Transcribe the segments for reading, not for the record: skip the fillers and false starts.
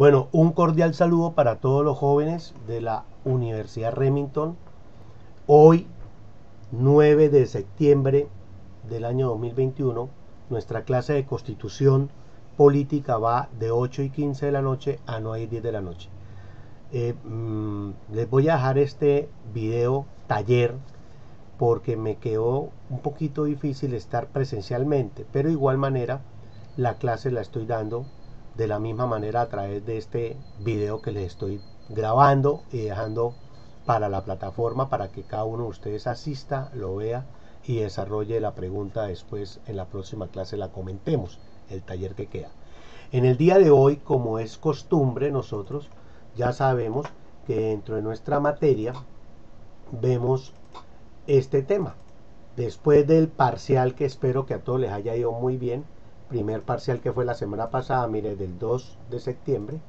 Bueno, un cordial saludo para todos los jóvenes de la Universidad Remington. Hoy, 9 de septiembre del año 2021, nuestra clase de Constitución Política va de 8:15 de la noche a 9:10 de la noche. Les voy a dejar este video taller porque me quedó un poquito difícil estar presencialmente, pero de igual manera la clase la estoy dando de la misma manera a través de este video que les estoy grabando y dejando para la plataforma para que cada uno de ustedes asista, lo vea y desarrolle la pregunta después en la próxima clase la comentemos, el taller que queda. En el día de hoy, como es costumbre, nosotros ya sabemos que dentro de nuestra materia vemos este tema. Después del parcial que espero que a todos les haya ido muy bien, primer parcial que fue la semana pasada, mire, del 2 de septiembre,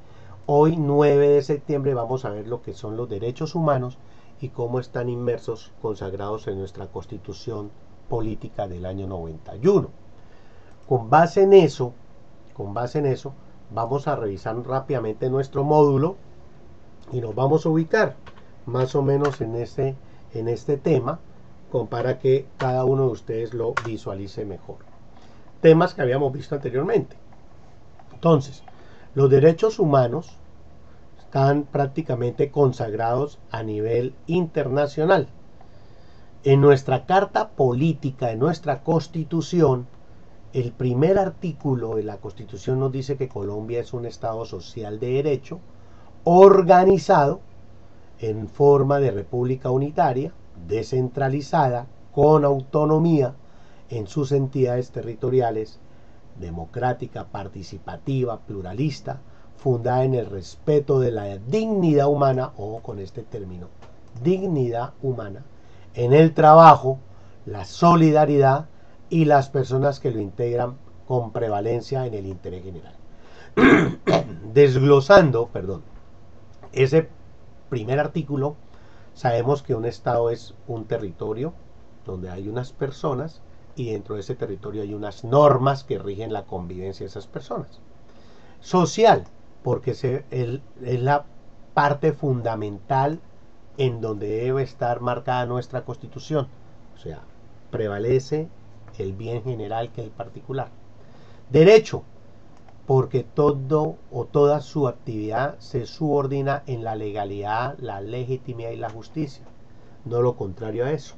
hoy 9 de septiembre vamos a ver lo que son los derechos humanos y cómo están inmersos, consagrados en nuestra Constitución Política del año 91. Con base en eso, vamos a revisar rápidamente nuestro módulo y nos vamos a ubicar más o menos en este tema, para que cada uno de ustedes lo visualice mejor. Temas que habíamos visto anteriormente. Entonces, los derechos humanos están prácticamente consagrados a nivel internacional. En nuestra Carta Política, en nuestra Constitución, el primer artículo de la Constitución nos dice que Colombia es un Estado social de derecho, organizado en forma de república unitaria, descentralizada, con autonomía en sus entidades territoriales, democrática, participativa, pluralista, fundada en el respeto de la dignidad humana, ojo con este término, dignidad humana, en el trabajo, la solidaridad y las personas que lo integran con prevalencia en el interés general. Desglosando, ese primer artículo, sabemos que un estado es un territorio donde hay unas personas y dentro de ese territorio hay unas normas que rigen la convivencia de esas personas. Social, porque es la parte fundamental en donde debe estar marcada nuestra Constitución. O sea, prevalece el bien general que el particular. Derecho, porque todo o toda su actividad se subordina en la legalidad, la legitimidad y la justicia, no lo contrario a eso.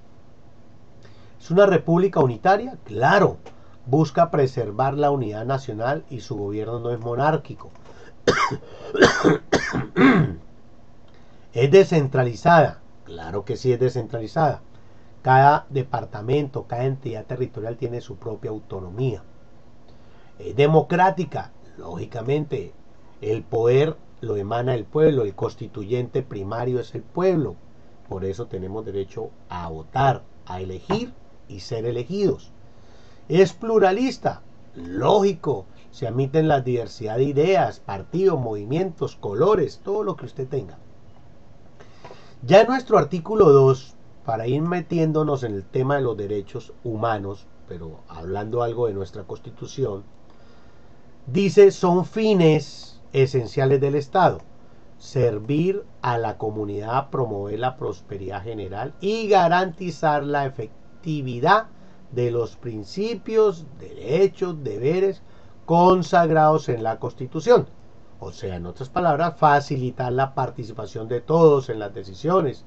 ¿Es una república unitaria? Claro, busca preservar la unidad nacional y su gobierno no es monárquico. ¿Es descentralizada? Claro que sí es descentralizada. Cada departamento, cada entidad territorial tiene su propia autonomía. ¿Es democrática? Lógicamente, el poder lo emana el pueblo, el constituyente primario es el pueblo. Por eso tenemos derecho a votar, a elegir y ser elegidos. ¿Es pluralista? Lógico, se admiten la diversidad de ideas, partidos, movimientos, colores, todo lo que usted tenga. Ya en nuestro artículo 2, para ir metiéndonos en el tema de los derechos humanos, pero hablando algo de nuestra Constitución, dice, son fines esenciales del Estado: servir a la comunidad, promover la prosperidad general y garantizar la efectividad de los principios, derechos, deberes consagrados en la Constitución. O sea, en otras palabras, facilitar la participación de todos en las decisiones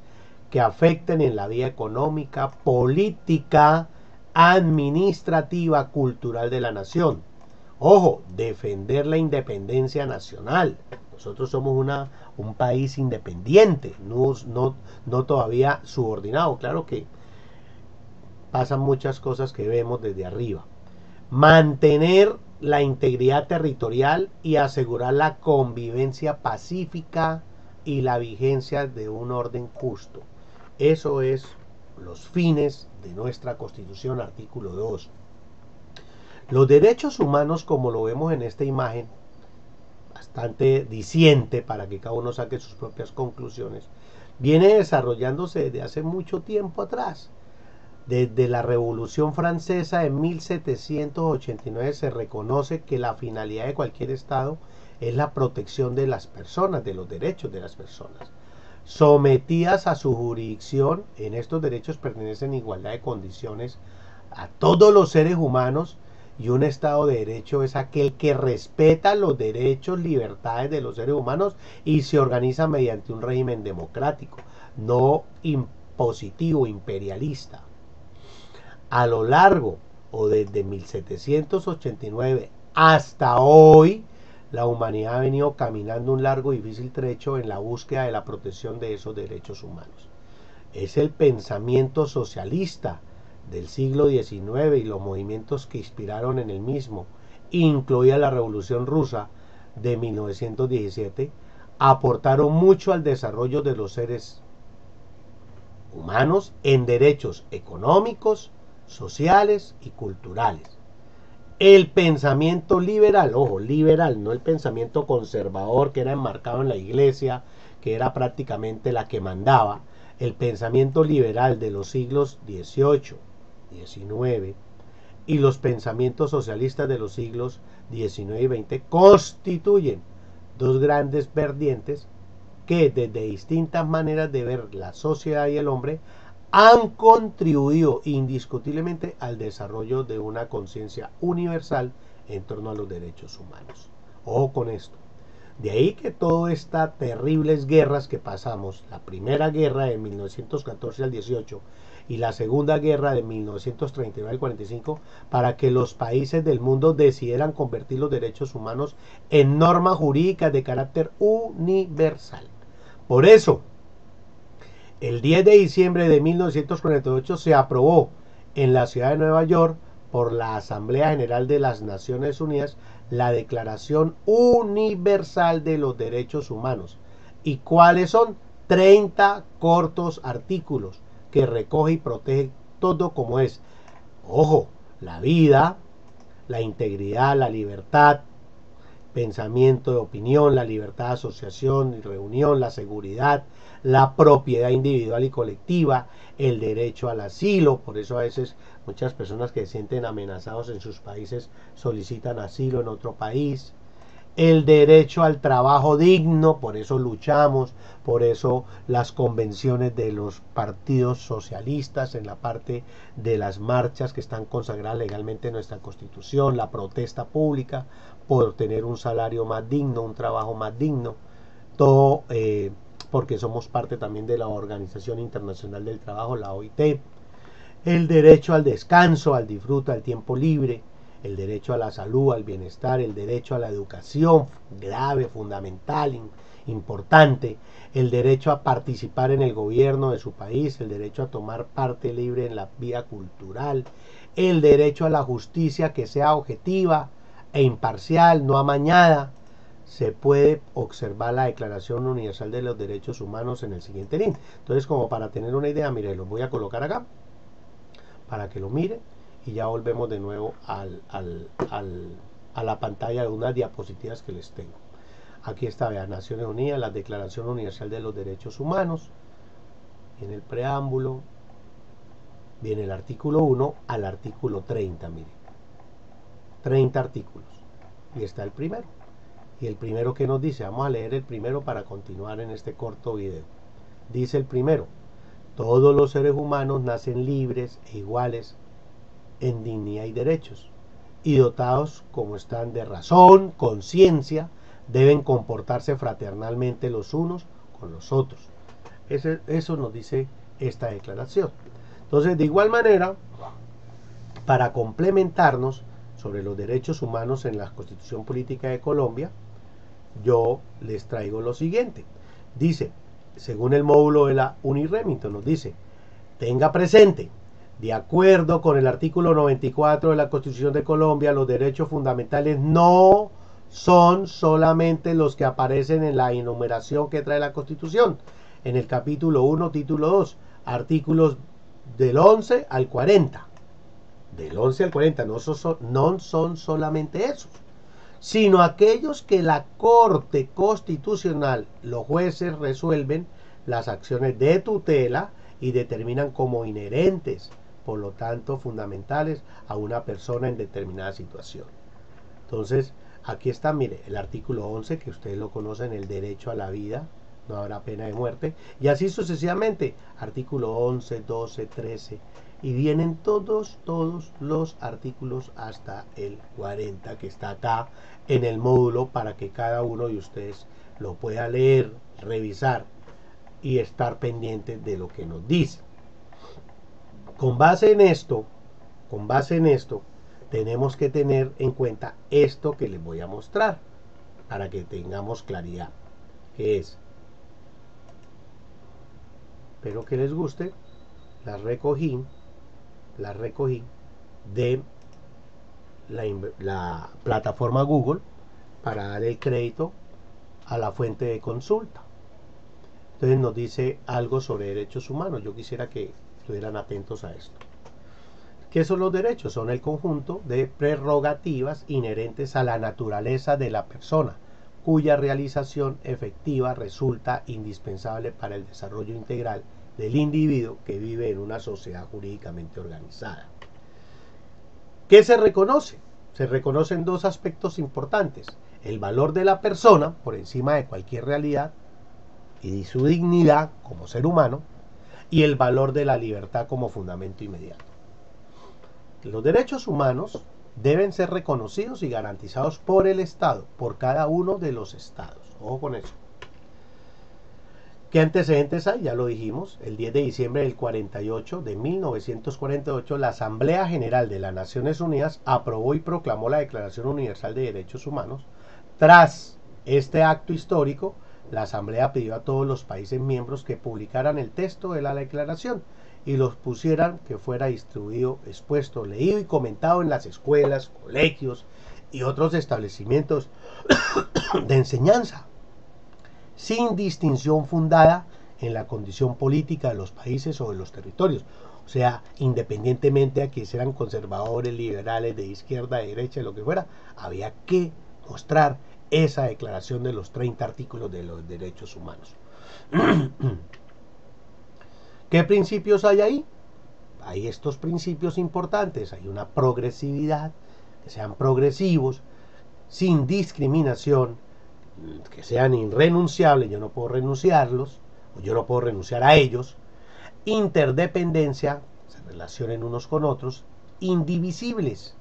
que afecten en la vida económica, política, administrativa, cultural de la nación. Ojo, defender la independencia nacional. Nosotros somos un país independiente, no todavía subordinado. Claro que pasan muchas cosas que vemos desde arriba. Mantener la integridad territorial y asegurar la convivencia pacífica y la vigencia de un orden justo. Eso es los fines de nuestra Constitución, artículo 2. Los derechos humanos, como lo vemos en esta imagen, bastante diciente para que cada uno saque sus propias conclusiones, viene desarrollándose desde hace mucho tiempo atrás. Desde la Revolución Francesa de 1789 se reconoce que la finalidad de cualquier Estado es la protección de las personas, de los derechos de las personas. Sometidas a su jurisdicción, en estos derechos pertenecen en igualdad de condiciones a todos los seres humanos, y un Estado de Derecho es aquel que respeta los derechos, libertades de los seres humanos y se organiza mediante un régimen democrático, no impositivo, imperialista. A lo largo o desde 1789 hasta hoy, la humanidad ha venido caminando un largo y difícil trecho en la búsqueda de la protección de esos derechos humanos. Es el pensamiento socialista del siglo XIX y los movimientos que inspiraron en el mismo, incluida la Revolución Rusa de 1917, aportaron mucho al desarrollo de los seres humanos en derechos económicos, sociales y culturales. El pensamiento liberal, ojo, liberal, no el pensamiento conservador que era enmarcado en la iglesia, que era prácticamente la que mandaba. El pensamiento liberal de los siglos XVIII, XIX y los pensamientos socialistas de los siglos XIX y XX constituyen dos grandes vertientes que desde distintas maneras de ver la sociedad y el hombre han contribuido indiscutiblemente al desarrollo de una conciencia universal en torno a los derechos humanos. Ojo con esto. De ahí que todas estas terribles guerras que pasamos, la primera guerra de 1914 al 18 y la segunda guerra de 1939 al 45, para que los países del mundo decidieran convertir los derechos humanos en normas jurídicas de carácter universal. Por eso, el 10 de diciembre de 1948 se aprobó en la ciudad de Nueva York por la Asamblea General de las Naciones Unidas la Declaración Universal de los Derechos Humanos. ¿Y cuáles son? 30 cortos artículos que recoge y protege todo como es. Ojo, la vida, la integridad, la libertad, pensamiento de opinión, la libertad de asociación y reunión, la seguridad, la propiedad individual y colectiva, el derecho al asilo. Por eso a veces muchas personas que se sienten amenazados en sus países solicitan asilo en otro país. El derecho al trabajo digno, por eso luchamos, por eso las convenciones de los partidos socialistas en la parte de las marchas que están consagradas legalmente en nuestra Constitución, la protesta pública por tener un salario más digno, un trabajo más digno, todo porque somos parte también de la Organización Internacional del Trabajo, la OIT. El derecho al descanso, al disfrute, al tiempo libre, el derecho a la salud, al bienestar, el derecho a la educación, grave, fundamental, importante, el derecho a participar en el gobierno de su país, el derecho a tomar parte libre en la vida cultural, el derecho a la justicia que sea objetiva e imparcial, no amañada. Se puede observar la Declaración Universal de los Derechos Humanos en el siguiente link. Entonces, como para tener una idea, mire, los voy a colocar acá para que lo mire y ya volvemos de nuevo a la pantalla de unas diapositivas que les tengo. Aquí está, vean, Naciones Unidas, la Declaración Universal de los Derechos Humanos. En el preámbulo viene el artículo 1 al artículo 30, miren. 30 artículos. Y está el primero. Y el primero que nos dice, vamos a leer el primero para continuar en este corto video. Dice el primero: todos los seres humanos nacen libres e iguales en dignidad y derechos, y dotados como están de razón, conciencia, deben comportarse fraternalmente los unos con los otros. Eso nos dice esta declaración. Entonces, de igual manera, para complementarnos sobre los derechos humanos en la Constitución Política de Colombia, yo les traigo lo siguiente. Dice, según el módulo de la UNIREMINTO, nos dice: tenga presente, de acuerdo con el artículo 94 de la Constitución de Colombia, los derechos fundamentales no son solamente los que aparecen en la enumeración que trae la Constitución, en el capítulo 1, título 2, artículos del 11 al 40. Del 11 al 40 no son solamente esos, sino aquellos que la Corte Constitucional, los jueces resuelven las acciones de tutela y determinan como inherentes, por lo tanto fundamentales, a una persona en determinada situación. Entonces, Aquí está, mire, el artículo 11, que ustedes lo conocen, el derecho a la vida, no habrá pena de muerte, y así sucesivamente, artículo 11, 12, 13, y vienen todos los artículos hasta el 40, que está acá en el módulo para que cada uno de ustedes lo pueda leer, revisar y estar pendiente de lo que nos dice. Con base en esto, tenemos que tener en cuenta esto que les voy a mostrar para que tengamos claridad, que es, espero que les guste, las recogí de la plataforma Google para dar el crédito a la fuente de consulta. Entonces nos dice algo sobre derechos humanos. Yo quisiera que estuvieran atentos a esto. ¿Qué son los derechos? Son el conjunto de prerrogativas inherentes a la naturaleza de la persona, cuya realización efectiva resulta indispensable para el desarrollo integral del individuo que vive en una sociedad jurídicamente organizada. ¿Qué se reconoce? Se reconocen dos aspectos importantes: el valor de la persona por encima de cualquier realidad y su dignidad como ser humano, y el valor de la libertad como fundamento inmediato. Los derechos humanos deben ser reconocidos y garantizados por el Estado, por cada uno de los estados. Ojo con eso. ¿Qué antecedentes hay? Ya lo dijimos. El 10 de diciembre del 48, de 1948, la Asamblea General de las Naciones Unidas aprobó y proclamó la Declaración Universal de Derechos Humanos. Tras este acto histórico, la Asamblea pidió a todos los países miembros que publicaran el texto de la declaración y los pusieran, que fuera distribuido, expuesto, leído y comentado en las escuelas, colegios y otros establecimientos de enseñanza, sin distinción fundada en la condición política de los países o de los territorios. O sea, independientemente de que sean conservadores, liberales, de izquierda, de derecha, de lo que fuera, había que mostrar esa declaración de los 30 artículos de los derechos humanos. ¿Qué principios hay ahí? Hay estos principios importantes. Hay una progresividad, que sean progresivos, sin discriminación, que sean irrenunciables, yo no puedo renunciarlos, o yo no puedo renunciar a ellos. Interdependencia, se relacionen unos con otros, indivisibles,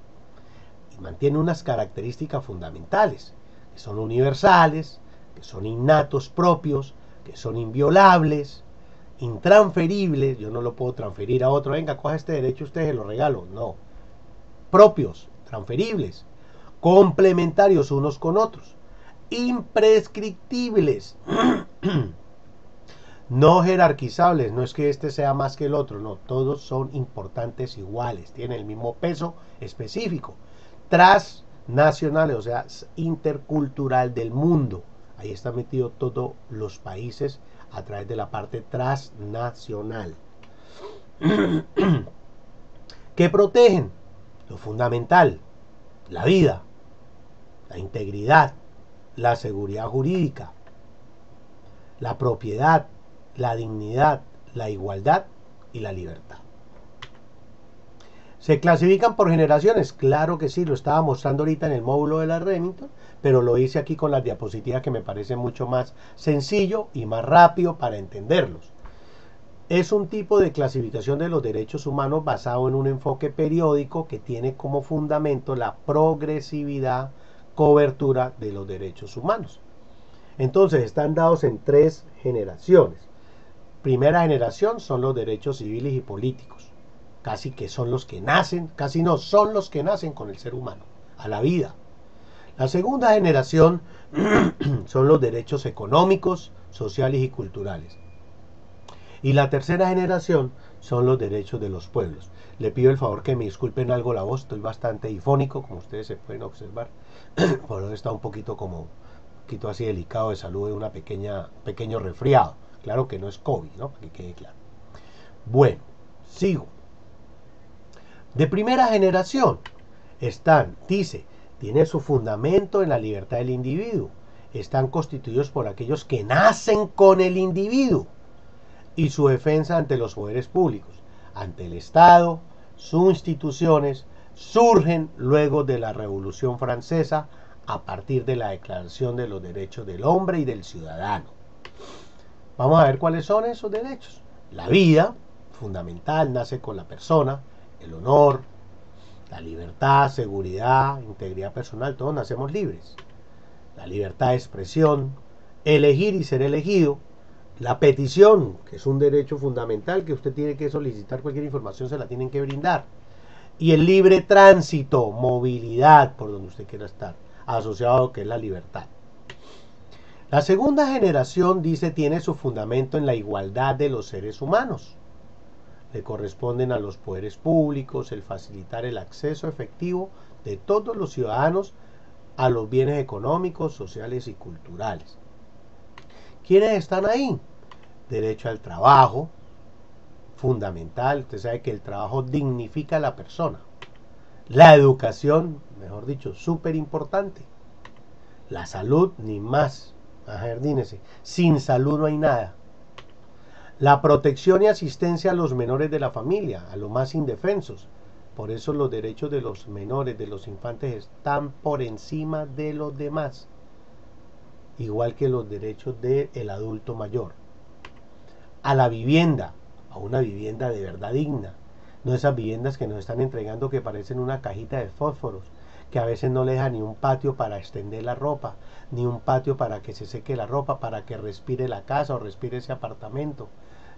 y mantienen unas características fundamentales, que son universales, que son innatos propios, que son inviolables, intransferibles. Yo no lo puedo transferir a otro. Venga, coja este derecho, usted se lo regalo. No. Propios, transferibles, complementarios unos con otros, imprescriptibles, no jerarquizables. No es que este sea más que el otro, no, todos son importantes iguales, tienen el mismo peso específico. Transnacionales, o sea, intercultural del mundo. Ahí está metido todos los países a través de la parte transnacional. ¿Qué protegen? Lo fundamental: la vida, la integridad, la seguridad jurídica, la propiedad, la dignidad, la igualdad y la libertad. ¿Se clasifican por generaciones? Claro que sí, lo estaba mostrando ahorita en el módulo de la Remington, pero lo hice aquí con las diapositivas, que me parece mucho más sencillo y más rápido para entenderlos. Es un tipo de clasificación de los derechos humanos basado en un enfoque periódico que tiene como fundamento la progresividad, cobertura de los derechos humanos. Entonces están dados en 3 generaciones. Primera generación son los derechos civiles y políticos, casi que son los que nacen, casi no, son los que nacen con el ser humano, a la vida. La segunda generación son los derechos económicos, sociales y culturales. Y la tercera generación son los derechos de los pueblos. Le pido el favor que me disculpen algo la voz, estoy bastante difónico, como ustedes se pueden observar. Por eso está un poquito así delicado de salud, de una pequeño resfriado. Claro que no es COVID, ¿no? Para que quede claro. Bueno, sigo. De primera generación tiene su fundamento en la libertad del individuo. Están constituidos por aquellos que nacen con el individuo y su defensa ante los poderes públicos, ante el Estado. Sus instituciones surgen luego de la Revolución Francesa a partir de la Declaración de los Derechos del Hombre y del Ciudadano. Vamos a ver cuáles son esos derechos. La vida, fundamental, nace con la persona, el honor, la libertad, seguridad, integridad personal, todos nacemos libres. La libertad de expresión, elegir y ser elegido, la petición, que es un derecho fundamental que usted tiene que solicitar cualquier información, se la tienen que brindar. Y el libre tránsito, movilidad por donde usted quiera estar, asociado a lo que es la libertad. La segunda generación, dice, tiene su fundamento en la igualdad de los seres humanos. Le corresponden a los poderes públicos el facilitar el acceso efectivo de todos los ciudadanos a los bienes económicos, sociales y culturales. ¿Quiénes están ahí? Derecho al trabajo, fundamental. Usted sabe que el trabajo dignifica a la persona. La educación, mejor dicho, súper importante. La salud, ni más. Ajardínese. Sin salud no hay nada. La protección y asistencia a los menores de la familia, a los más indefensos. Por eso los derechos de los menores, de los infantes, están por encima de los demás. Igual que los derechos del adulto mayor. A la vivienda, a una vivienda de verdad digna. No esas viviendas que nos están entregando que parecen una cajita de fósforos, que a veces no le dejan ni un patio para extender la ropa, ni un patio para que se seque la ropa, para que respire la casa o respire ese apartamento.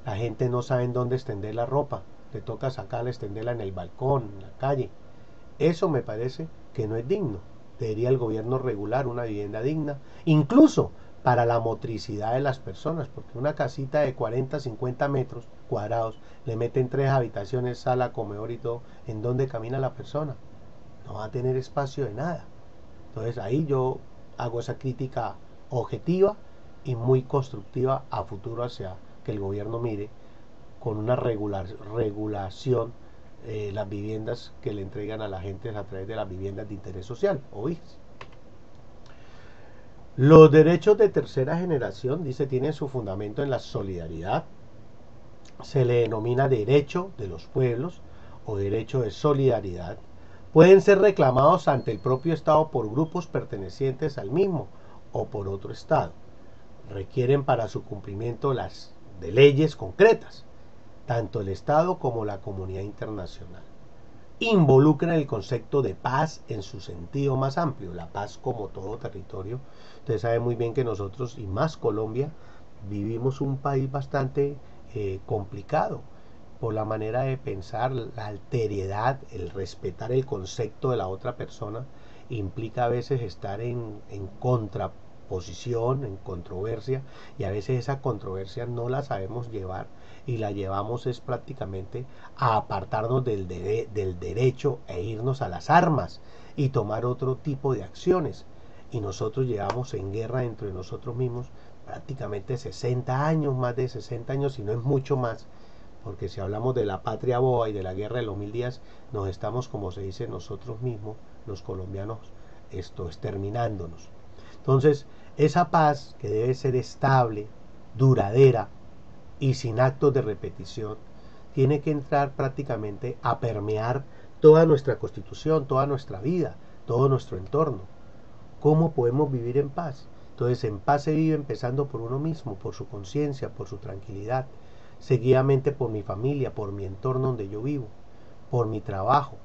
La gente no sabe en dónde extender la ropa, le toca sacarla, extenderla en el balcón, en la calle. Eso me parece que no es digno. Debería el gobierno regular una vivienda digna, incluso para la motricidad de las personas, porque una casita de 40, 50 metros cuadrados, le meten 3 habitaciones, sala, comedor y todo, ¿en dónde camina la persona? No va a tener espacio de nada. Entonces ahí yo hago esa crítica objetiva y muy constructiva a futuro hacia que el gobierno mire con una regulación las viviendas que le entregan a la gente a través de las viviendas de interés social o BICs. Los derechos de tercera generación, dice, tienen su fundamento en la solidaridad. Se le denomina derecho de los pueblos o derecho de solidaridad. Pueden ser reclamados ante el propio Estado por grupos pertenecientes al mismo o por otro Estado. Requieren para su cumplimiento de leyes concretas, tanto el Estado como la comunidad internacional. Involucran el concepto de paz en su sentido más amplio, la paz como todo territorio. Usted sabe muy bien que nosotros, y más Colombia, vivimos un país bastante complicado por la manera de pensar, la alteridad, el respetar el concepto de la otra persona, implica a veces estar en contraposición, en controversia, y a veces esa controversia no la sabemos llevar y la llevamos es prácticamente a apartarnos del derecho e irnos a las armas y tomar otro tipo de acciones. Y nosotros llevamos en guerra entre nosotros mismos prácticamente 60 años, más de 60 años, si no es mucho más, porque si hablamos de la patria boba y de la guerra de los 1000 días, nos estamos, como se dice, nosotros mismos, los colombianos, exterminándonos. Entonces, esa paz que debe ser estable, duradera y sin actos de repetición, tiene que entrar prácticamente a permear toda nuestra constitución, toda nuestra vida, todo nuestro entorno. ¿Cómo podemos vivir en paz? Entonces, en paz se vive empezando por uno mismo, por su conciencia, por su tranquilidad, seguidamente por mi familia, por mi entorno donde yo vivo, por mi trabajo,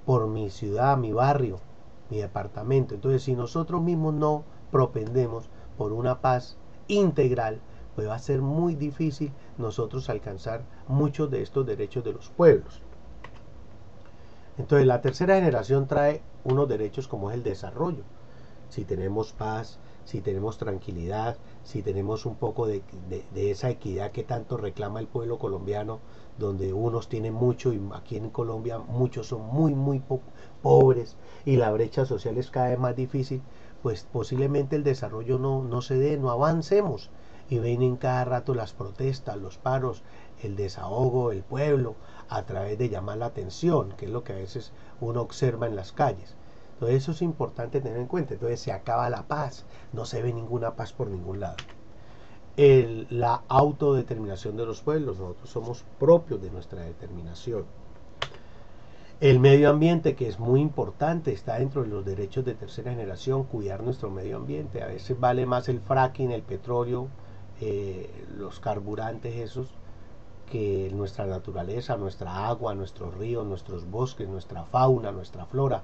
por mi ciudad, mi barrio, mi departamento. Entonces, si nosotros mismos no propendemos por una paz integral, pues va a ser muy difícil nosotros alcanzar muchos de estos derechos de los pueblos. Entonces, la tercera generación trae unos derechos como es el desarrollo. Si tenemos paz, si tenemos tranquilidad, si tenemos un poco de esa equidad que tanto reclama el pueblo colombiano, donde unos tienen mucho y aquí en Colombia muchos son muy pobres y la brecha social es cada vez más difícil, pues posiblemente el desarrollo no se dé, no avancemos. Y vienen cada rato las protestas, los paros, el desahogo del pueblo a través de llamar la atención, que es lo que a veces uno observa en las calles. Entonces eso es importante tener en cuenta. Entonces se acaba la paz, no se ve ninguna paz por ningún lado. La autodeterminación de los pueblos, nosotros somos propios de nuestra determinación. El medio ambiente, que es muy importante, está dentro de los derechos de tercera generación, cuidar nuestro medio ambiente. A veces vale más el fracking, el petróleo, los carburantes esos, que nuestra naturaleza, nuestra agua, nuestros ríos, nuestros bosques, nuestra fauna, nuestra flora.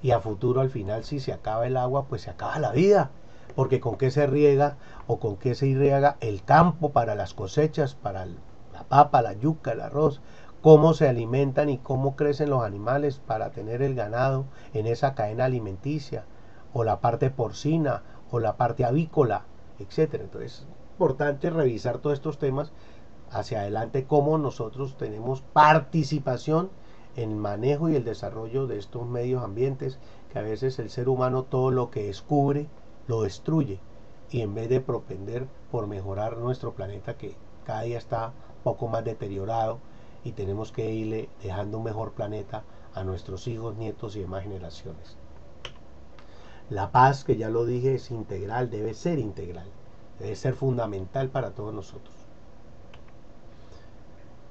Y a futuro, al final, si se acaba el agua, pues se acaba la vida. Porque con qué se riega o con qué se irriega el campo para las cosechas, para la papa, la yuca, el arroz, cómo se alimentan y cómo crecen los animales para tener el ganado en esa cadena alimenticia, o la parte porcina, o la parte avícola, etcétera. Entonces es importante revisar todos estos temas hacia adelante, cómo nosotros tenemos participación en el manejo y el desarrollo de estos medios ambientes, que a veces el ser humano todo lo que descubre lo destruye, y en vez de propender por mejorar nuestro planeta, que cada día está poco más deteriorado, y tenemos que irle dejando un mejor planeta a nuestros hijos, nietos y demás generaciones. La paz, que ya lo dije, es integral, debe ser fundamental para todos nosotros.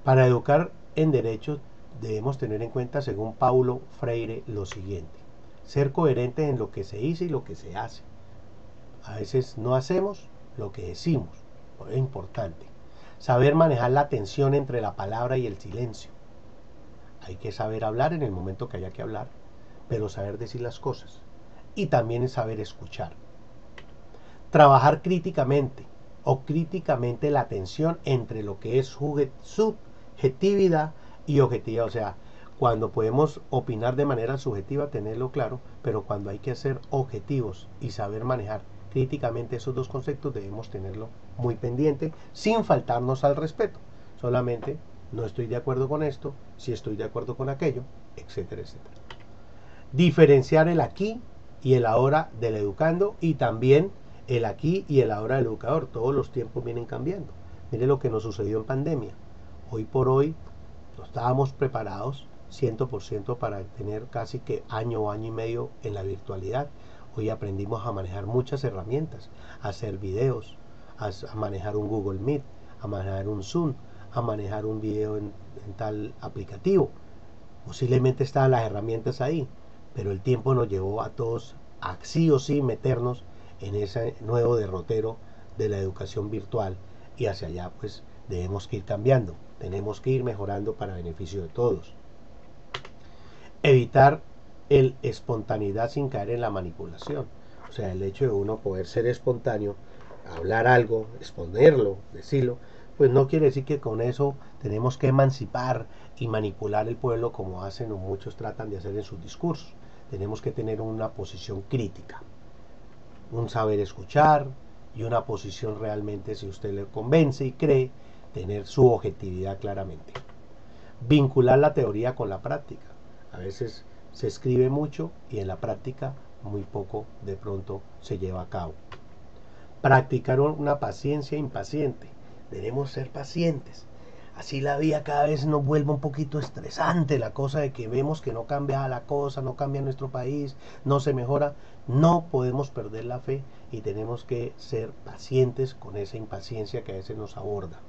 Para educar en derechos debemos tener en cuenta, según Paulo Freire, lo siguiente: ser coherentes en lo que se dice y lo que se hace. A veces no hacemos lo que decimos, es importante. Saber manejar la tensión entre la palabra y el silencio. Hay que saber hablar en el momento que haya que hablar, pero saber decir las cosas. Y también es saber escuchar. Trabajar críticamente la tensión entre lo que es subjetividad y objetividad. O sea, cuando podemos opinar de manera subjetiva, tenerlo claro, pero cuando hay que ser objetivos y saber manejar críticamente esos dos conceptos, debemos tenerlo muy pendiente, sin faltarnos al respeto. Solamente no estoy de acuerdo con esto, si estoy de acuerdo con aquello, etcétera, etcétera. Diferenciar el aquí y el ahora del educando, y también el aquí y el ahora del educador. Todos los tiempos vienen cambiando. Mire lo que nos sucedió en pandemia. Hoy por hoy no estábamos preparados 100% para tener casi que año o año y medio en la virtualidad. Hoy aprendimos a manejar muchas herramientas, a hacer videos, a manejar un Google Meet, a manejar un Zoom, a manejar un video en tal aplicativo. Posiblemente estaban las herramientas ahí, pero el tiempo nos llevó a todos a sí o sí meternos en ese nuevo derrotero de la educación virtual, y hacia allá pues debemos que ir cambiando, tenemos que ir mejorando para beneficio de todos. Evitar el espontaneidad sin caer en la manipulación. O sea, el hecho de uno poder ser espontáneo, hablar algo, exponerlo, decirlo, pues no quiere decir que con eso tenemos que emancipar y manipular el pueblo, como hacen o muchos tratan de hacer en sus discursos. Tenemos que tener una posición crítica, un saber escuchar y una posición realmente, si usted le convence y cree, tener su objetividad claramente. Vincular la teoría con la práctica. A veces se escribe mucho y en la práctica muy poco de pronto se lleva a cabo. Practicar una paciencia impaciente. Debemos ser pacientes. Así la vida cada vez nos vuelve un poquito estresante, la cosa de que vemos que no cambia la cosa, no cambia nuestro país, no se mejora. No podemos perder la fe y tenemos que ser pacientes con esa impaciencia que a veces nos aborda.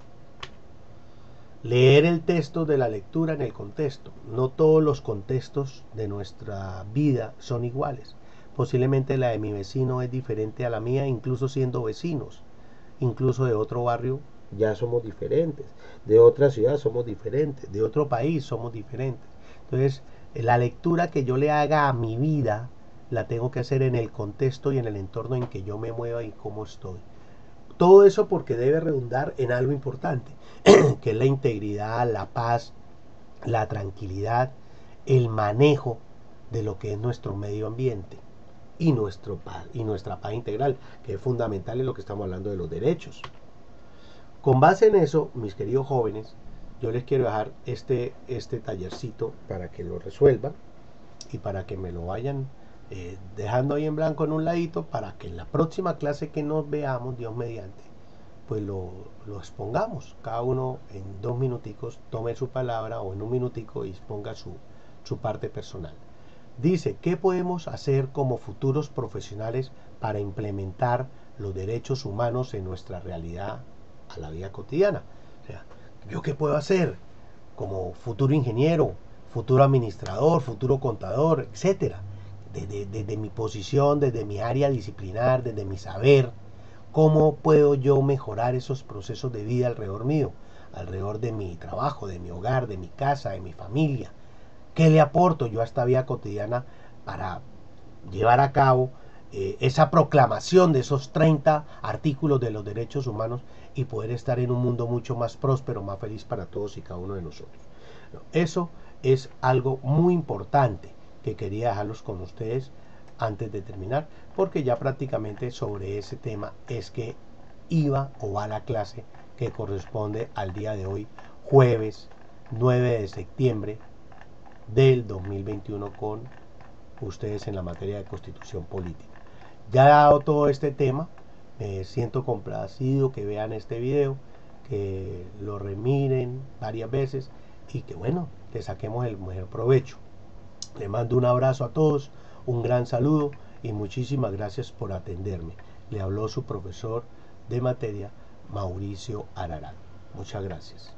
Leer el texto de la lectura en el contexto. No todos los contextos de nuestra vida son iguales. Posiblemente la de mi vecino es diferente a la mía, incluso siendo vecinos. Incluso de otro barrio ya somos diferentes, de otra ciudad somos diferentes, de otro país somos diferentes. Entonces, la lectura que yo le haga a mi vida la tengo que hacer en el contexto y en el entorno en que yo me mueva y cómo estoy. Todo eso porque debe redundar en algo importante, que es la integridad, la paz, la tranquilidad, el manejo de lo que es nuestro medio ambiente y nuestra paz integral, que es fundamental en lo que estamos hablando de los derechos. Con base en eso, mis queridos jóvenes, yo les quiero dejar este tallercito para que lo resuelvan y para que me lo vayan dejando ahí en blanco en un ladito, para que en la próxima clase que nos veamos, Dios mediante, pues lo expongamos. Cada uno en 2 minuticos tome su palabra, o en 1 minutico, y exponga su parte personal. Dice: ¿qué podemos hacer como futuros profesionales para implementar los derechos humanos en nuestra realidad a la vida cotidiana? O sea, ¿yo qué puedo hacer como futuro ingeniero, futuro administrador, futuro contador, etcétera. Desde mi posición, desde mi área disciplinar, desde mi saber, cómo puedo yo mejorar esos procesos de vida alrededor mío, alrededor de mi trabajo, de mi hogar, de mi casa, de mi familia. ¿Qué le aporto yo a esta vida cotidiana para llevar a cabo esa proclamación de esos 30 artículos de los derechos humanos y poder estar en un mundo mucho más próspero, más feliz para todos y cada uno de nosotros? Eso es algo muy importante que quería dejarlos con ustedes antes de terminar, porque ya prácticamente sobre ese tema es que iba o va la clase que corresponde al día de hoy, jueves 9 de septiembre del 2021, con ustedes en la materia de constitución política. Ya dado todo este tema, me siento complacido que vean este video, que lo remiren varias veces y que bueno, le saquemos el mejor provecho. Le mando un abrazo a todos, un gran saludo y muchísimas gracias por atenderme. Le habló su profesor de materia, Mauricio Ararán. Muchas gracias.